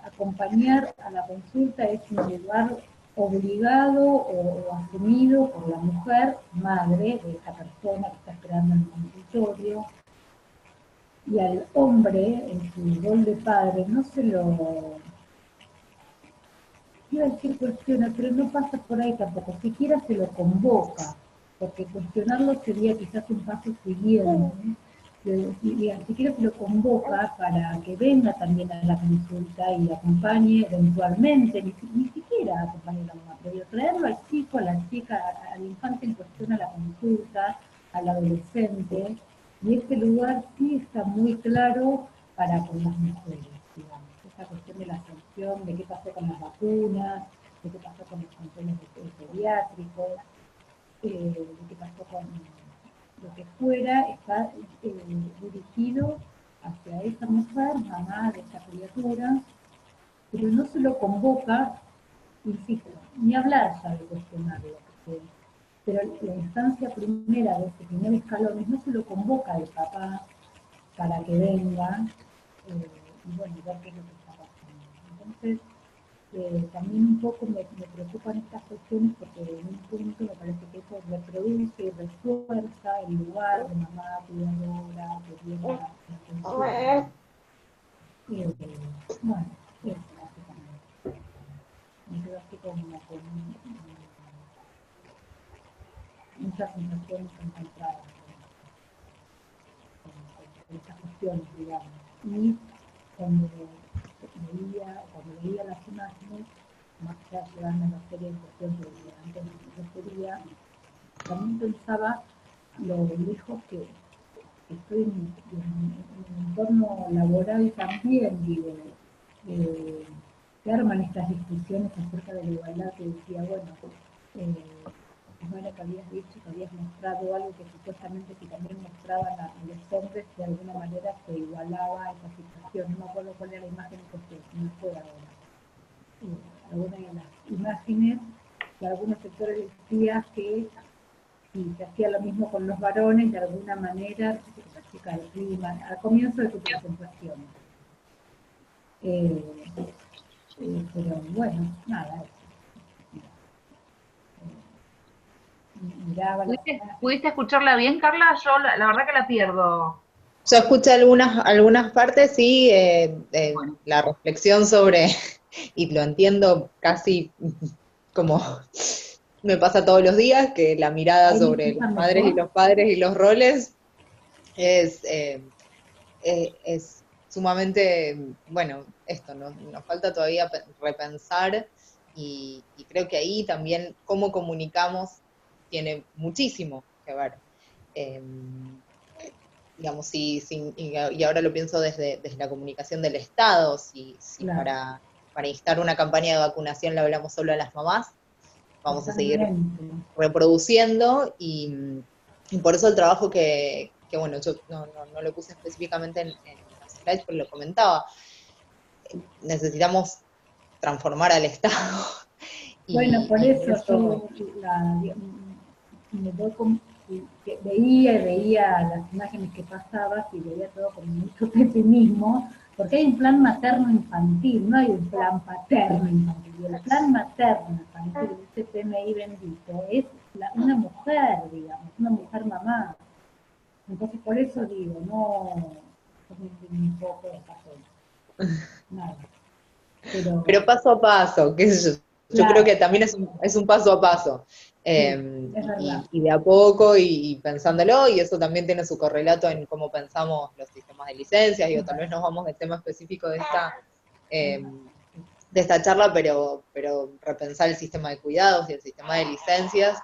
Acompañar a la consulta es un lugar obligado o asumido por la mujer, madre de esta persona que está esperando en el consultorio, y al hombre, en su rol de padre, no se lo, iba a decir cuestiona, pero no pasa por ahí tampoco, siquiera se lo convoca, porque cuestionarlo sería quizás un paso siguiente, y ni siquiera se lo convoca para que venga también a la consulta y acompañe eventualmente, ni siquiera acompañe a la mamá, pero traerlo al chico, a la chica, al infante en cuestión a la consulta, al adolescente, y este lugar sí está muy claro para con las mujeres, digamos. Esa cuestión de la sanción, de qué pasó con las vacunas, de qué pasó con los controles pediátricos, de qué pasó con lo que fuera, está dirigido hacia esa mujer, mamá de esa criatura, pero no se lo convoca, insisto, ni hablar ya de cuestionarlo, pero la instancia primera de ese primer escalón no se lo convoca al papá para que venga, y bueno, ver qué es lo que está pasando. Entonces, también un poco me preocupan estas cuestiones porque en un punto me parece que eso reproduce y refuerza el lugar de mamá cuidadora que viene a la atención. Bueno, eso básicamente. Me quedo así como con muchas sensaciones encontradas con estas cuestiones, digamos. Y cuando veía las imágenes, más allá de llevarme la serie en cuestión que antes me refería, también pensaba lo lejos que estoy en un entorno laboral también, digo, que arman estas discusiones acerca de la igualdad, que decía, bueno, bueno, que habías dicho, que habías mostrado algo que supuestamente si también mostraban a los hombres, de alguna manera se igualaba esa situación. No me acuerdo cuál era la imagen que se me fue ahora. Alguna de las imágenes que algunos sectores decían que si se hacía lo mismo con los varones, de alguna manera, la chica del clima, al comienzo de su presentación. Pero bueno, nada, miraba las ¿Pudiste escucharla bien, Carla? Yo la verdad que la pierdo. yo escuché algunas partes y Bueno, la reflexión sobre, y lo entiendo casi como me pasa todos los días, que la mirada ahí me sobre las escuchan madres y mejor. los padres y los roles es, es sumamente, bueno, esto, nos falta todavía repensar y creo que ahí también cómo comunicamos tiene muchísimo que ver. Eh, digamos, y ahora lo pienso desde la comunicación del Estado, si Claro, para instar una campaña de vacunación le hablamos solo a las mamás, vamos a seguir totalmente. reproduciendo y por eso el trabajo que bueno, yo no lo puse específicamente en las slides, pero lo comentaba, necesitamos transformar al Estado Bueno, por y eso eso, me doy veía las imágenes que pasabas y veía todo con mucho pesimismo, Porque hay un plan materno-infantil, no hay un plan paterno-infantil. Y el plan materno-infantil, ese PMI bendito, es una mujer, digamos, una mujer mamá. Entonces, por eso digo, no un poco de razón. Nada. Pero paso a paso, qué sé yo. Yo Claro. creo que también es un paso a paso. Es verdad. Y de a poco y pensándolo, y eso también tiene su correlato en cómo pensamos los sistemas de licencias, digo, tal vez nos vamos del tema específico de esta charla, pero repensar el sistema de cuidados y el sistema de licencias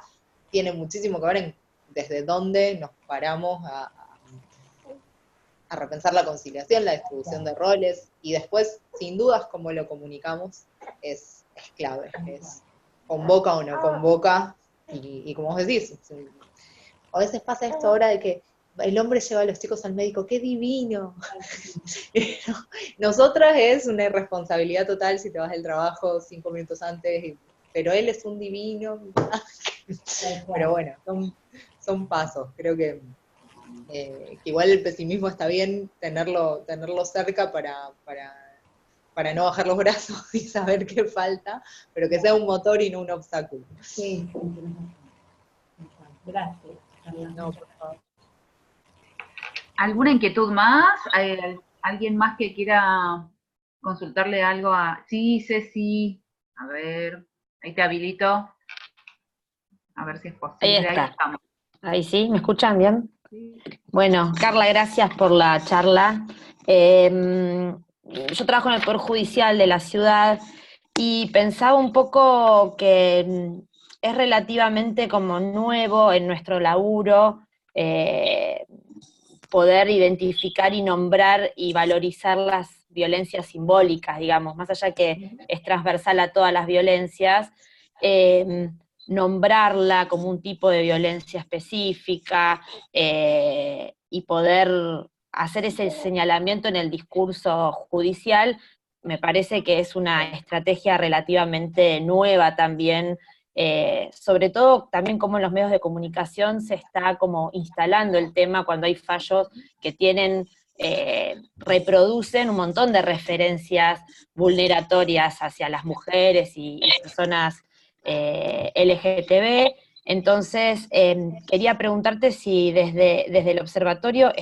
tiene muchísimo que ver en desde dónde nos paramos a repensar la conciliación, la distribución de roles, y después, sin dudas, cómo lo comunicamos es clave, es convoca o no convoca, y como vos decís, a veces pasa esto ahora de que el hombre lleva a los chicos al médico, ¡qué divino! Nosotras es una irresponsabilidad total si te vas del trabajo 5 minutos antes, pero él es un divino. Pero bueno, son pasos, creo que igual el pesimismo está bien tenerlo cerca para no bajar los brazos y saber qué falta, pero que sea un motor y no un obstáculo. Sí, gracias. No, por favor. ¿Alguna inquietud más? ¿Hay alguien más que quiera consultarle algo a... Sí, Ceci, a ver, ahí te habilito. A ver si es posible. Ahí está. Ahí estamos. Ahí sí, ¿me escuchan bien? Sí. Bueno, Carla, gracias por la charla. Yo trabajo en el Poder Judicial de la ciudad y pensaba un poco que es relativamente como nuevo en nuestro laburo poder identificar y nombrar y valorizar las violencias simbólicas, digamos, más allá que es transversal a todas las violencias, nombrarla como un tipo de violencia específica y poder hacer ese señalamiento en el discurso judicial, me parece que es una estrategia relativamente nueva también, sobre todo también como en los medios de comunicación se está como instalando el tema cuando hay fallos que tienen, reproducen un montón de referencias vulneratorias hacia las mujeres y personas LGTB. Entonces, quería preguntarte si desde el observatorio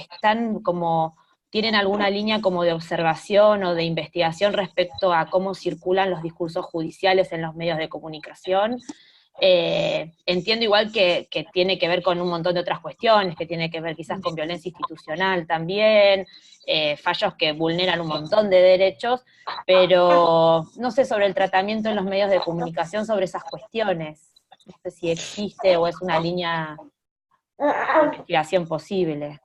tienen alguna línea como de observación o de investigación respecto a cómo circulan los discursos judiciales en los medios de comunicación. Entiendo igual que tiene que ver con un montón de otras cuestiones, que tiene que ver quizás con violencia institucional también, fallos que vulneran un montón de derechos, pero no sé sobre el tratamiento en los medios de comunicación sobre esas cuestiones. No sé si existe o es una línea de investigación posible.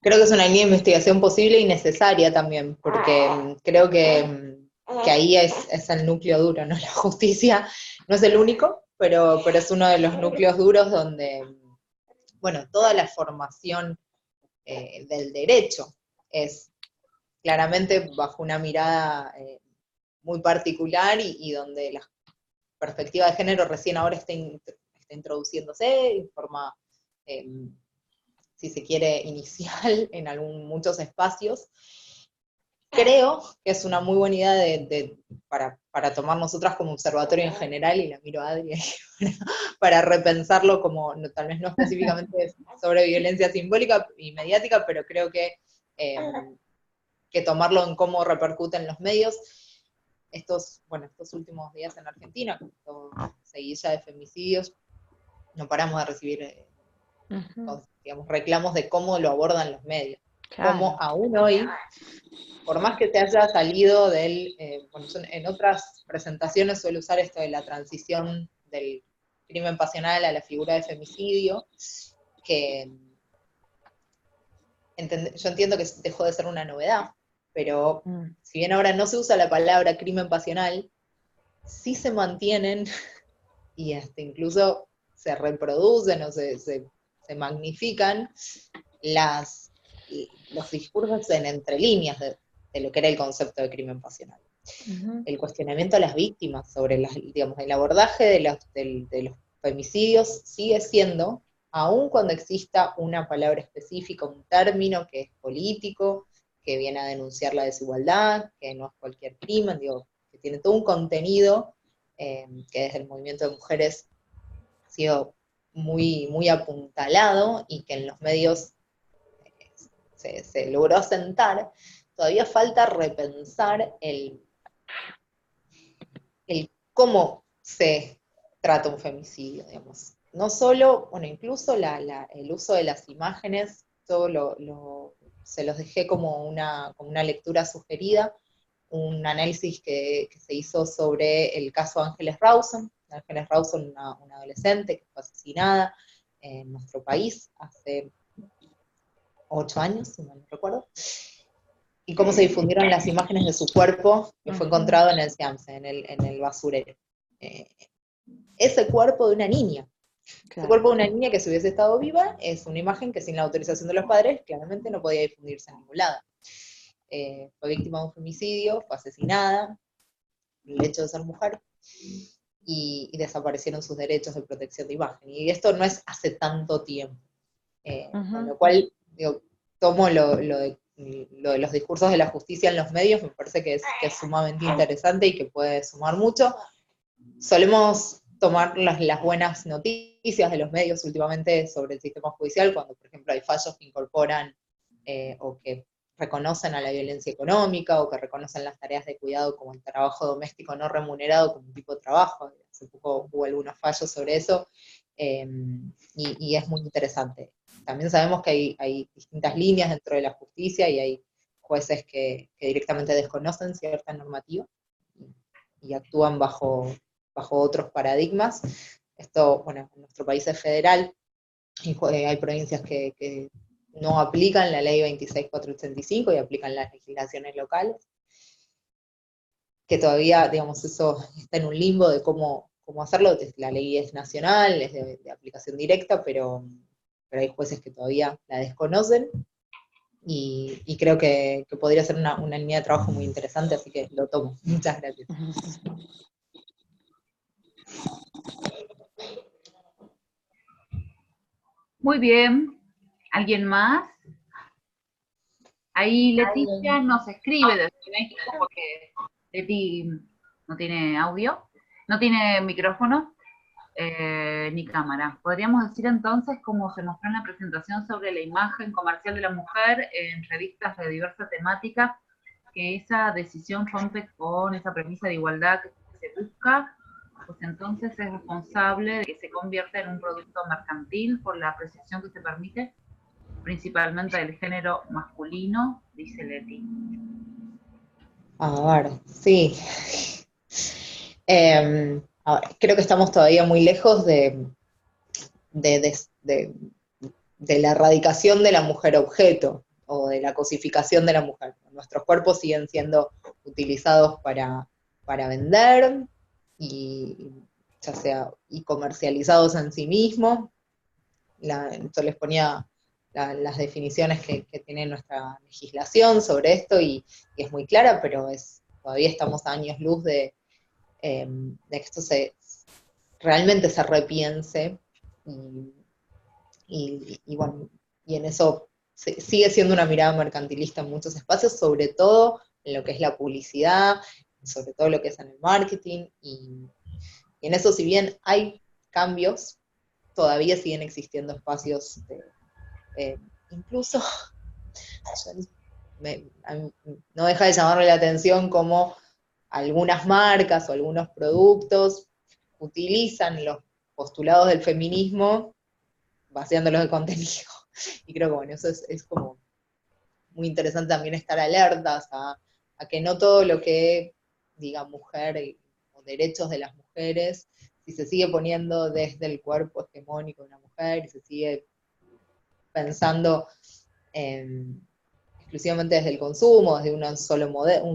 Creo que es una línea de investigación posible y necesaria también, porque creo que ahí es el núcleo duro, ¿no? La justicia no es el único, pero es uno de los núcleos duros donde, bueno, toda la formación del derecho es claramente bajo una mirada muy particular y donde la perspectiva de género recién ahora está introduciéndose en forma, si se quiere, inicial en muchos espacios. Creo que es una muy buena idea para tomar nosotras como observatorio en general, y la miro a Adri para repensarlo como, tal vez no específicamente sobre violencia simbólica y mediática, pero creo que tomarlo en cómo repercuten los medios. Estos últimos días en Argentina, con seguidilla de femicidios, no paramos de recibir digamos, reclamos de cómo lo abordan los medios. Claro. Como aún hoy, por más que se haya salido en otras presentaciones suelo usar esto de la transición del crimen pasional a la figura de femicidio, que yo entiendo que dejó de ser una novedad, pero si bien ahora no se usa la palabra crimen pasional, sí se mantienen y hasta incluso se reproducen o se magnifican los discursos en entre líneas de lo que era el concepto de crimen pasional. El cuestionamiento a las víctimas sobre el abordaje de los femicidios sigue siendo, aun cuando exista una palabra específica, un término que es político, que viene a denunciar la desigualdad, que no es cualquier crimen, digo, que tiene todo un contenido que desde el movimiento de mujeres ha sido muy, muy apuntalado y que en los medios se logró asentar. Todavía falta repensar el cómo se trata un femicidio, digamos. No solo, bueno, incluso el uso de las imágenes, todo se los dejé como una lectura sugerida, un análisis que se hizo sobre el caso Ángeles Rawson. Ángeles Rawson, una adolescente que fue asesinada en nuestro país hace 8 años, si mal no recuerdo, y cómo se difundieron las imágenes de su cuerpo que fue encontrado en el Siamse, en el basurero. Ese cuerpo de una niña, Claro. ese cuerpo de una niña que si hubiese estado viva, es una imagen que sin la autorización de los padres claramente no podía difundirse en ningún lado. Fue víctima de un femicidio, fue asesinada, por el hecho de ser mujer, y desaparecieron sus derechos de protección de imagen. Y esto no es hace tanto tiempo. Con lo cual, digo, tomo lo de los discursos de la justicia en los medios, me parece que es sumamente interesante y que puede sumar mucho. Solemos tomar las buenas noticias de los medios últimamente sobre el sistema judicial, cuando por ejemplo hay fallos que incorporan o que reconocen a la violencia económica, o que reconocen las tareas de cuidado como el trabajo doméstico no remunerado como un tipo de trabajo. Hace poco hubo algunos fallos sobre eso, y es muy interesante. También sabemos que hay distintas líneas dentro de la justicia, y hay jueces que directamente desconocen cierta normativa y actúan bajo otros paradigmas. Esto, bueno, en nuestro país es federal, y hay provincias que no aplican la ley 26485 y aplican las legislaciones locales, que todavía, digamos, eso está en un limbo de cómo hacerlo. La ley es nacional, es de aplicación directa, pero hay jueces que todavía la desconocen, y creo que podría ser una línea de trabajo muy interesante, así que lo tomo. Muchas gracias. Muy bien. ¿Alguien más? Ahí Leticia nos escribe desde México, porque Leti no tiene audio, no tiene micrófono ni cámara. Podríamos decir entonces, como se mostró en la presentación sobre la imagen comercial de la mujer en revistas de diversa temática, que esa decisión rompe con esa premisa de igualdad que se busca, pues entonces es responsable de que se convierta en un producto mercantil por la apreciación que se permite, principalmente del género masculino, dice Leti. A ver, sí. A ver, creo que estamos todavía muy lejos de la erradicación de la mujer objeto, o de la cosificación de la mujer. Nuestros cuerpos siguen siendo utilizados para vender, ya sea y comercializados en sí mismos. Yo les ponía las definiciones que tiene nuestra legislación sobre esto, y es muy clara, pero todavía estamos a años luz de que esto realmente se repiense, y bueno, y en eso sigue siendo una mirada mercantilista en muchos espacios, sobre todo en lo que es la publicidad, sobre todo lo que es en el marketing, y en eso, si bien hay cambios, todavía siguen existiendo espacios incluso no deja de llamarme la atención cómo algunas marcas o algunos productos utilizan los postulados del feminismo vaciándolos de contenido. Y creo que bueno, eso es como muy interesante también estar alertas a que no todo lo que diga mujer o derechos de las mujeres, si se sigue poniendo desde el cuerpo hegemónico de una mujer, y se sigue pensando exclusivamente desde el consumo, desde un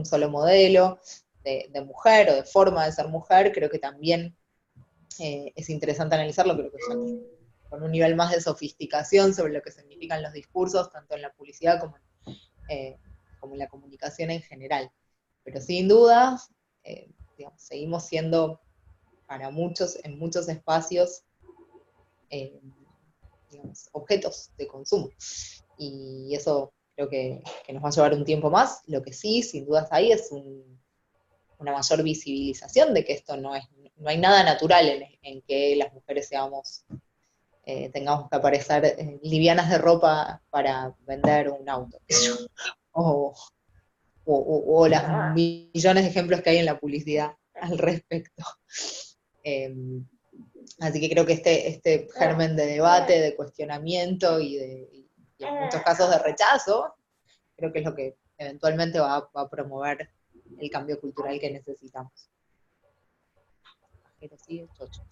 solo modelo de mujer o de forma de ser mujer, creo que también es interesante analizarlo, creo que con un nivel más de sofisticación sobre lo que significan los discursos, tanto en la publicidad como en la comunicación en general. Pero sin duda, digamos, seguimos siendo para muchos, en muchos espacios, digamos, objetos de consumo. Y eso creo que nos va a llevar un tiempo más. Lo que sí, sin dudas ahí, es una mayor visibilización de que esto no hay nada natural en que las mujeres tengamos que aparecer livianas de ropa para vender un auto, o las millones de ejemplos que hay en la publicidad al respecto. Así que creo que este germen de debate, de cuestionamiento y en muchos casos de rechazo, creo que es lo que eventualmente va a promover el cambio cultural que necesitamos. Pero sí, chocho.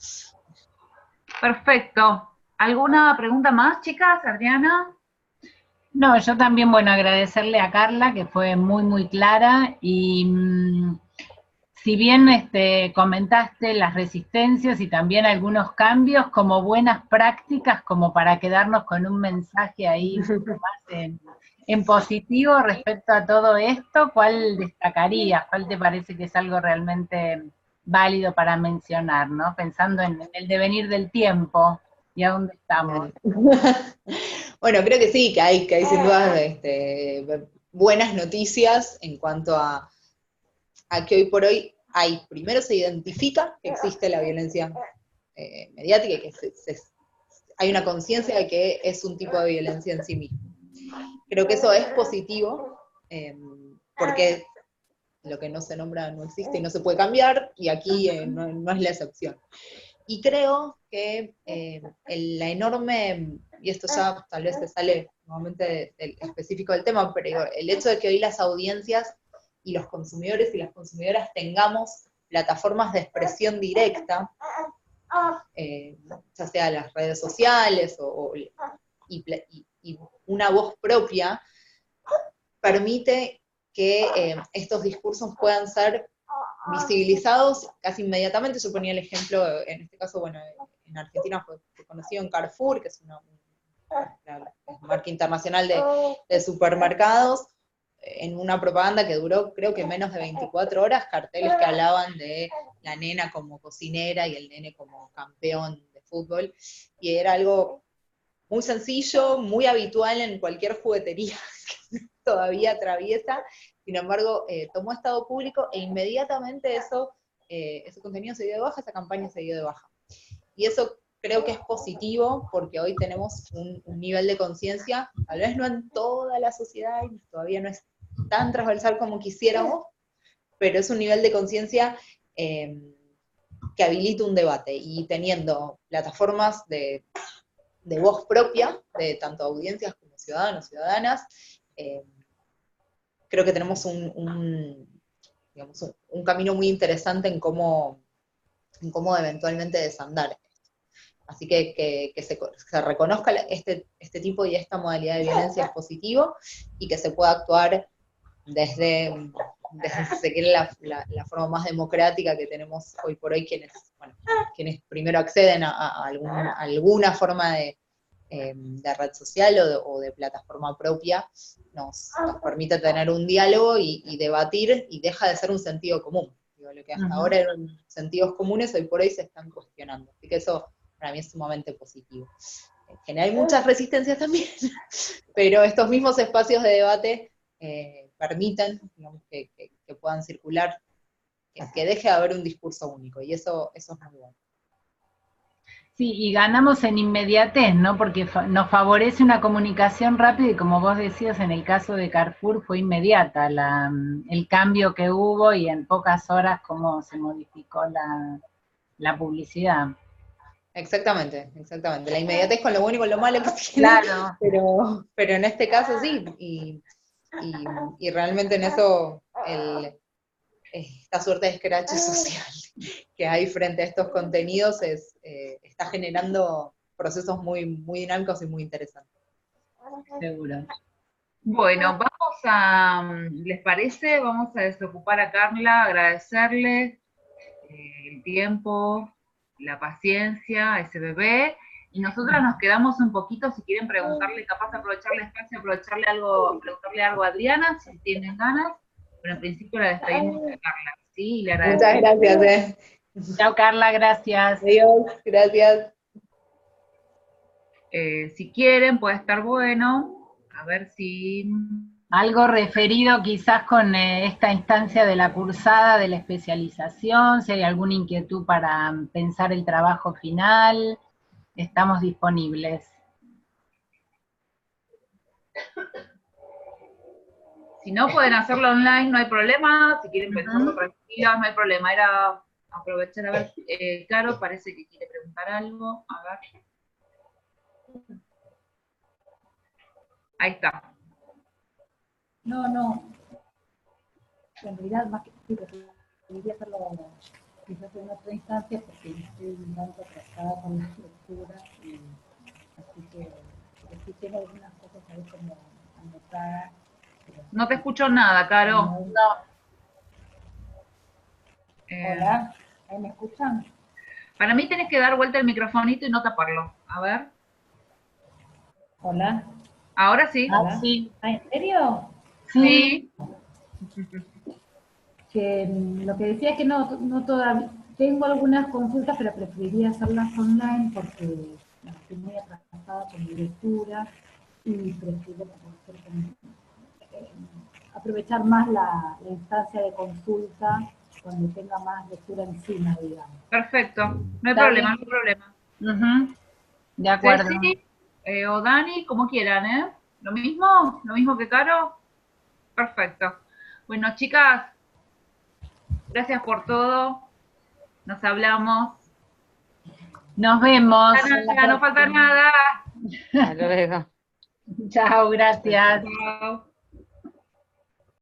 Perfecto. ¿Alguna pregunta más, chicas? Adriana. No, yo también, bueno, agradecerle a Carla, que fue muy, muy clara, y si bien comentaste las resistencias y también algunos cambios como buenas prácticas, como para quedarnos con un mensaje ahí más en positivo respecto a todo esto, ¿cuál destacarías? ¿Cuál te parece que es algo realmente válido para mencionar, ¿no? Pensando en el devenir del tiempo y a dónde estamos. Bueno, creo que sí, que hay sin duda buenas noticias en cuanto a que hoy por hoy primero se identifica que existe la violencia mediática y que hay una conciencia de que es un tipo de violencia en sí mismo. Creo que eso es positivo, porque lo que no se nombra no existe y no se puede cambiar, y aquí no es la excepción. Y creo que la enorme, y esto ya tal vez se sale nuevamente del específico del tema, pero el hecho de que hoy las audiencias y los consumidores y las consumidoras tengamos plataformas de expresión directa, ya sea las redes sociales y una voz propia, permite que estos discursos puedan ser visibilizados casi inmediatamente. Yo ponía el ejemplo, en este caso, bueno, en Argentina fue conocido en Carrefour, que es una marca internacional de supermercados, en una propaganda que duró creo que menos de 24 horas, carteles que hablaban de la nena como cocinera y el nene como campeón de fútbol, y era algo muy sencillo, muy habitual en cualquier juguetería que todavía atraviesa. Sin embargo, tomó estado público e inmediatamente ese contenido se dio de baja, esa campaña se dio de baja. Y eso creo que es positivo, porque hoy tenemos un nivel de conciencia, tal vez no en toda la sociedad, y todavía no es tan transversal como quisiéramos, pero es un nivel de conciencia que habilita un debate, y teniendo plataformas de voz propia, de tanto audiencias como ciudadanos, ciudadanas, creo que tenemos un camino muy interesante en cómo eventualmente desandar. Así que se reconozca este tipo y esta modalidad de violencia es positivo, y que se pueda actuar desde si se quiere, la forma más democrática que tenemos hoy por hoy, quienes primero acceden a alguna forma de red social o de plataforma propia, nos permite tener un diálogo y debatir, y deja de ser un sentido común. Digo, lo que hasta ahora eran sentidos comunes, hoy por hoy se están cuestionando. Así que eso para mí es sumamente positivo. Hay muchas resistencias también, pero estos mismos espacios de debate permiten, digamos, que puedan circular, que deje de haber un discurso único, y eso es muy bueno. Sí, y ganamos en inmediatez, ¿no? Porque nos favorece una comunicación rápida, y como vos decías, en el caso de Carrefour fue inmediata el cambio que hubo, y en pocas horas cómo se modificó la publicidad. Exactamente. La inmediatez con lo bueno y con lo malo que tiene, claro. pero en este caso sí, y realmente en eso esta suerte de escrache social que hay frente a estos contenidos está generando procesos muy, muy dinámicos y muy interesantes. Seguro. Bueno, ¿les parece? Vamos a desocupar a Carla, agradecerle el tiempo, la paciencia a ese bebé, y nosotras nos quedamos un poquito, si quieren preguntarle, capaz de aprovechar el espacio, preguntarle algo a Adriana, si tienen ganas, pero en principio la despedimos de Carla, ¿sí? Y le agradecemos. Muchas gracias. Chao, Carla, gracias. Adiós, gracias. Si quieren, puede estar bueno A ver si... Algo referido quizás con esta instancia de la cursada, de la especialización, si hay alguna inquietud para pensar el trabajo final, estamos disponibles. Si no pueden hacerlo online, no hay problema. Si quieren pensarlo tranquilas, no hay problema. Era aprovechar a ver. Caro parece que quiere preguntar algo. A ver. Ahí está. No. En realidad, más que sí, debería hacerlo quizás en otra instancia porque estoy un tanto atrasada con la lectura y así que sí tengo algunas cosas ahí como anotadas. No te escucho nada, Caro. No. Hola, ¿ahí me escuchan? Para mí tenés que dar vuelta el microfonito y no taparlo. A ver. Hola. Ahora sí. Hola. Sí. ¿En serio? Sí. Que lo que decía es que no todavía, tengo algunas consultas, pero preferiría hacerlas online porque estoy muy atrasada con mi lectura y prefiero aprovechar más la instancia de consulta cuando tenga más lectura encima, digamos. Perfecto. No hay Está problema, bien. no hay problema. De acuerdo. Ceci o Dani, como quieran, ¿eh? ¿Lo mismo? ¿Lo mismo que Caro? Perfecto. Bueno, chicas, gracias por todo. Nos hablamos. Nos vemos. No falta nada. Hasta luego. Chao, gracias. Chao.